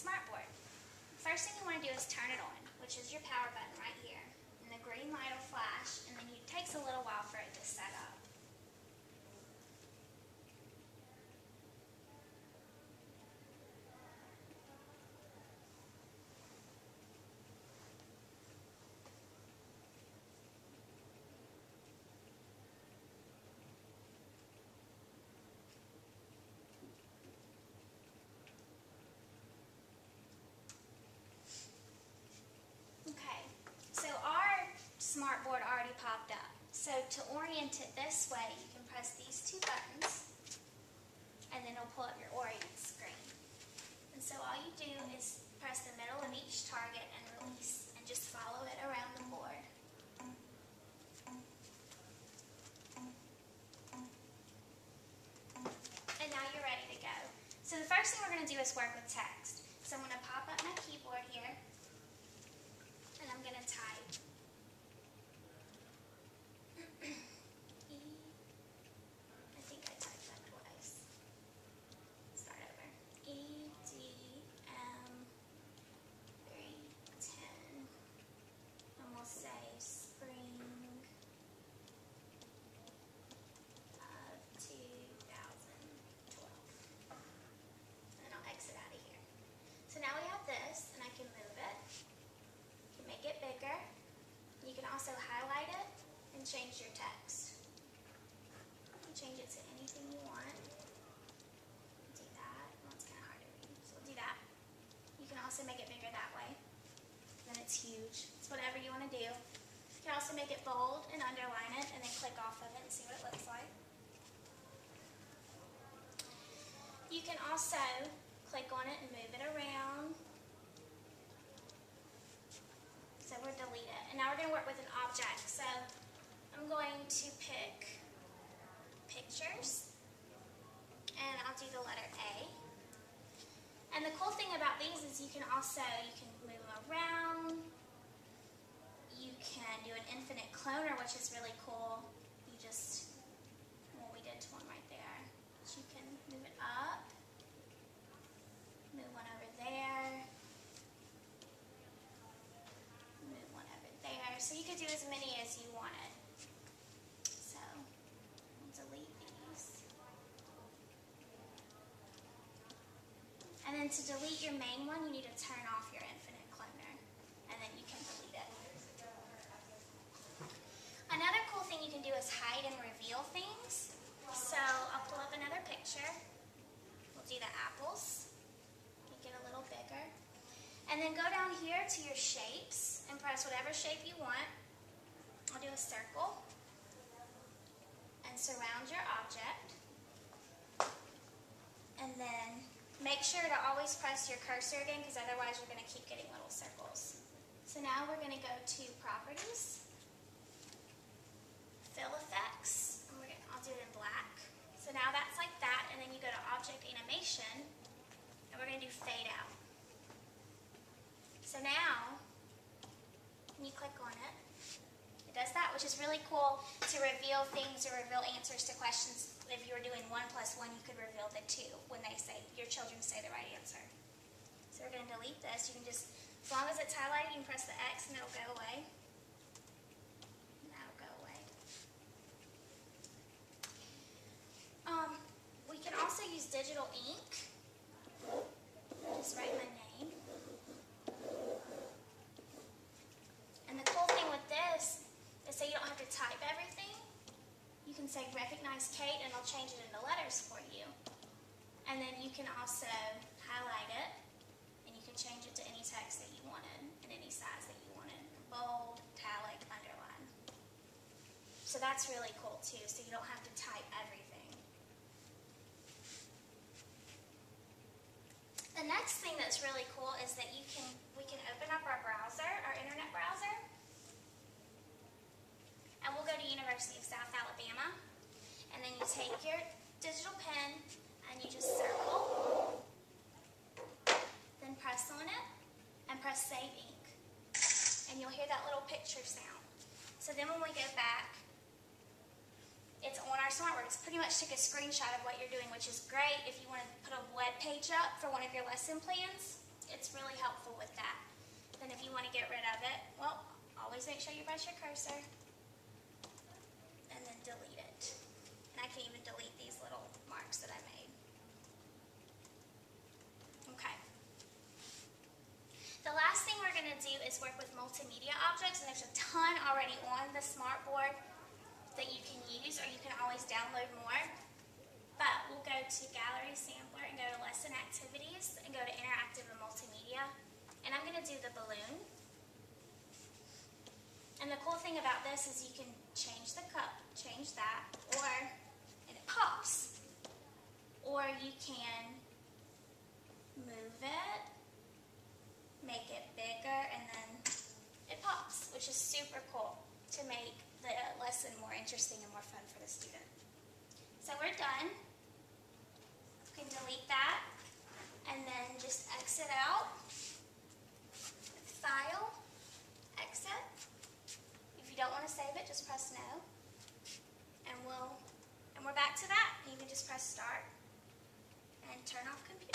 Smartboard. First thing you want to do is turn it on, which is your power button right here. And the green light will flash, and then it takes a little while for it to set up. Okay, so our Smartboard already popped up. So to orient it this way, you can press these two buttons, and then it'll pull up your orient screen. And so all you do is press the middle of each target and release, and just follow it around the board. And now you're ready to go. So the first thing we're going to do is work with text. So I'm going to pop up my keyboard here, and I'm going to type I think I typed that twice. Start over. EDM310, and we'll say spring of 2012. And then I'll exit out of here. So now we have this, and I can move it. You can make it bigger. You can also highlight it and change your text. You can change it to anything you want. Do that. Well, it's kind of hard to read, so we'll do that. You can also make it bigger that way. Then it's huge. It's whatever you want to do. You can also make it bold and underline it, and then click off of it and see what it looks like. You can also click on it and move it around. So we'll delete it. And now we're going to work with an object. So I'm going to pick pictures, and I'll do the letter A. And the cool thing about these is you can move them around. You can do an infinite cloner, which is really cool. We did one right there. But you can move it up, move one over there, move one over there. So you could do as many as you wanted. So I'll delete these. And then to delete your main one, you need to turn off your infinite cloner, and then you can delete it. Another cool thing you can do is hide and reveal things. So I'll pull up another picture. We'll do the apples. Make it a little bigger. And then go down here to your shapes and press whatever shape you want. I'll do a circle. And surround your object. And then make sure to always press your cursor again, because otherwise you're going to keep getting little circles. So now we're going to go to Properties, Fill Effects, and I'll do it in black. So now that's like that, and then you go to Object Animation, and we're going to do Fade Out. So now, when you click on it, it does that, which is really cool to reveal things or reveal answers to questions. If you were doing 1 + 1, you could reveal the 2 when your children say the right answer. So we're going to delete this. You can just, as long as it's highlighted, you can press the X and it'll go away. And that'll go away. We can also use digital ink. Just write my name. And the cool thing with this is so you don't have to type everything. You can say recognize Kate, and it'll change it into letters for you. And then you can also highlight it, and you can change it to any text that you wanted and any size that you wanted. Bold, italic, underline. So that's really cool too, so you don't have to type everything. The next thing that's really cool is that we can open up our browser, our internet browser. And we'll go to University of South Alabama, and then you take your digital pen and you just circle, then press on it and press Save Ink, and you'll hear that little picture sound. So then when we go back, it's on our Smartboard. It's pretty much took a screenshot of what you're doing, which is great if you want to put a web page up for one of your lesson plans. it's really helpful with that. Then if you want to get rid of it, well, always make sure you press your cursor and then delete it. And I can even delete these little marks that I made. Okay. The last thing we're going to do is work with multimedia objects, and there's a ton already on the Smartboard that you can use, or you can always download more. But we'll go to Gallery Sampler and go to Lesson Activities and go to Interactive and Multimedia. And I'm going to do the balloon. And the cool thing about this is you can change the cup, change that, and it pops. Or you can move it, make it bigger, and then it pops, which is super cool to make the lesson more interesting and more fun for the student. So we're done. You can delete that and then just exit out. File, exit. If you don't want to save it, just press no. And we're back to that. You can just press start and turn off computer.